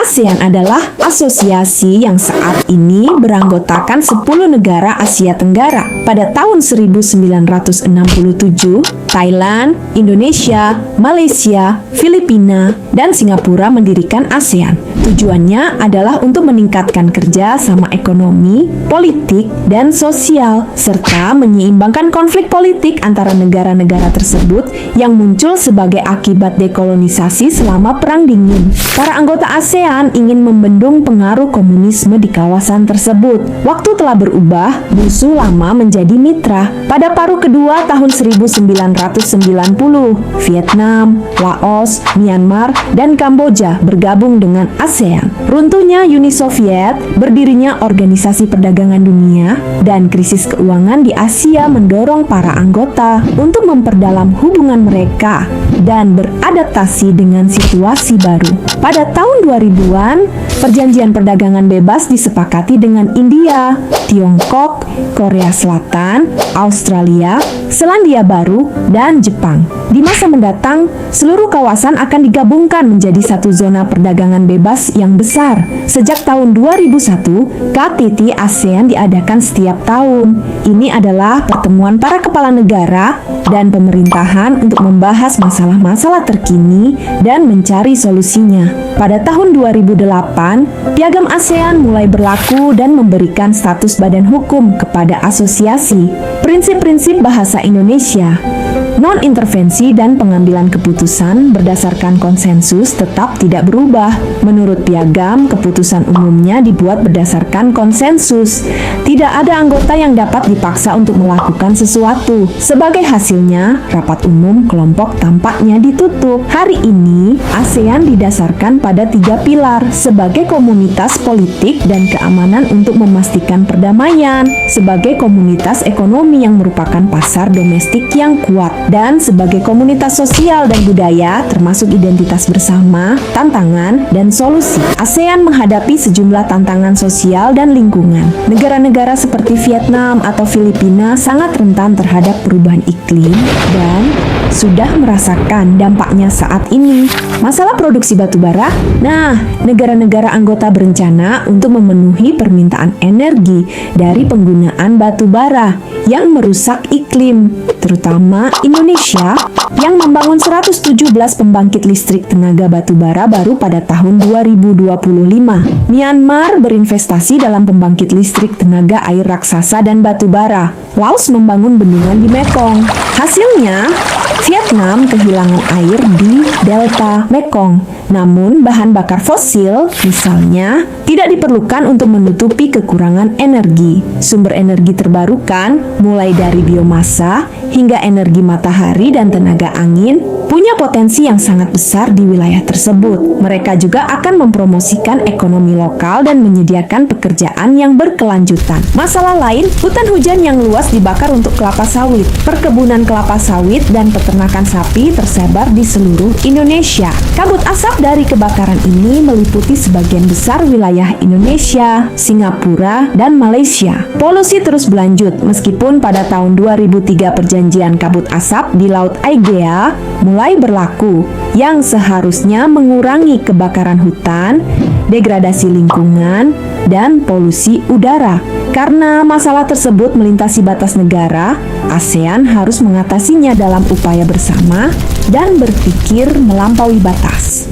ASEAN adalah asosiasi yang saat ini beranggotakan 10 negara Asia Tenggara. Pada tahun 1967, Thailand, Indonesia, Malaysia, Filipina, dan Singapura mendirikan ASEAN. Tujuannya adalah untuk meningkatkan kerja sama ekonomi, politik, dan sosial, serta menyeimbangkan konflik politik antara negara-negara tersebut yang muncul sebagai akibat dekolonisasi selama Perang Dingin. Para anggota ASEAN ingin membendung pengaruh komunisme di kawasan tersebut. Waktu telah berubah, musuh lama menjadi mitra. Pada paruh kedua tahun 1990, Vietnam, Laos, Myanmar, dan Kamboja bergabung dengan ASEAN. Runtuhnya Uni Soviet, berdirinya Organisasi Perdagangan Dunia, dan krisis keuangan di Asia mendorong para anggota untuk memperdalam hubungan mereka dan beradaptasi dengan situasi baru. Pada tahun 2000-an, perjanjian perdagangan bebas disepakati dengan India, Tiongkok, Korea Selatan, Australia, Selandia Baru, dan Jepang. Di masa mendatang, seluruh kawasan akan digabungkan menjadi satu zona perdagangan bebas yang besar. Sejak tahun 2001, KTT ASEAN diadakan setiap tahun. Ini adalah pertemuan para kepala negara dan pemerintahan untuk membahas masalah-masalah terkini dan mencari solusinya. Pada tahun 2008, Piagam ASEAN mulai berlaku dan memberikan status badan hukum kepada asosiasi. Prinsip-prinsip bahasa Indonesia, non-intervensi dan pengambilan keputusan berdasarkan konsensus tetap tidak berubah. Menurut Piagam, keputusan umumnya dibuat berdasarkan konsensus. Tidak ada anggota yang dapat dipaksa untuk melakukan sesuatu. Sebagai hasilnya, rapat umum kelompok tampaknya ditutup. Hari ini, ASEAN didasarkan pada 3 pilar sebagai komunitas politik dan keamanan untuk memastikan perdamaian, sebagai komunitas ekonomi yang merupakan pasar domestik yang kuat, dan sebagai komunitas sosial dan budaya termasuk identitas bersama, tantangan, dan solusi. ASEAN menghadapi sejumlah tantangan sosial dan lingkungan. Negara-negara seperti Vietnam atau Filipina sangat rentan terhadap perubahan iklim dan sudah merasakan dampaknya saat ini. Masalah produksi batu bara. Nah, negara-negara anggota berencana untuk memenuhi permintaan energi dari penggunaan batu bara yang merusak iklim, terutama Indonesia yang membangun 117 pembangkit listrik tenaga batu bara baru pada tahun 2025. Myanmar berinvestasi dalam pembangkit listrik tenaga air raksasa dan batu bara. Laos membangun bendungan di Mekong. Hasilnya, Vietnam kehilangan air di delta Mekong. Namun, bahan bakar fosil, misalnya, tidak diperlukan untuk menutupi kekurangan energi. Sumber energi terbarukan, mulai dari biomasa hingga energi matahari dan tenaga angin, punya potensi yang sangat besar di wilayah tersebut. Mereka juga akan mempromosikan ekonomi lokal dan menyediakan pekerjaan yang berkelanjutan. Masalah lain, hutan hujan yang luas dibakar untuk kelapa sawit. Perkebunan kelapa sawit dan peternakan sapi tersebar di seluruh Indonesia. Kabut asap dari kebakaran ini meliputi sebagian besar wilayah Indonesia, Singapura, dan Malaysia. Polusi terus berlanjut meskipun pada tahun 2003 perjanjian kabut asap di Laut Aegea mulai berlaku yang seharusnya mengurangi kebakaran hutan, degradasi lingkungan, dan polusi udara. Karena masalah tersebut melintasi batas negara, ASEAN harus mengatasinya dalam upaya bersama dan berpikir melampaui batas.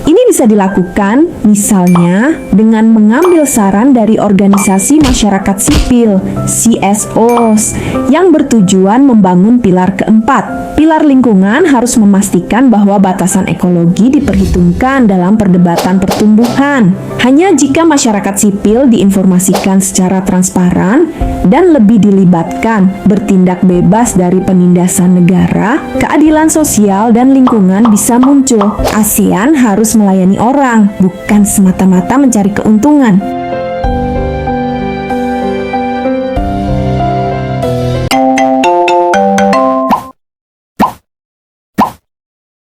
Ini bisa dilakukan misalnya dengan mengambil saran dari organisasi masyarakat sipil (CSOs) yang bertujuan membangun pilar keempat. Pilar lingkungan harus memastikan bahwa batasan ekologi diperhitungkan dalam perdebatan pertumbuhan. Hanya jika masyarakat sipil diinformasikan secara transparan dan lebih dilibatkan, bertindak bebas dari penindasan negara, keadilan sosial dan lingkungan bisa muncul. ASEAN harus melayani orang, bukan semata-mata mencari keuntungan.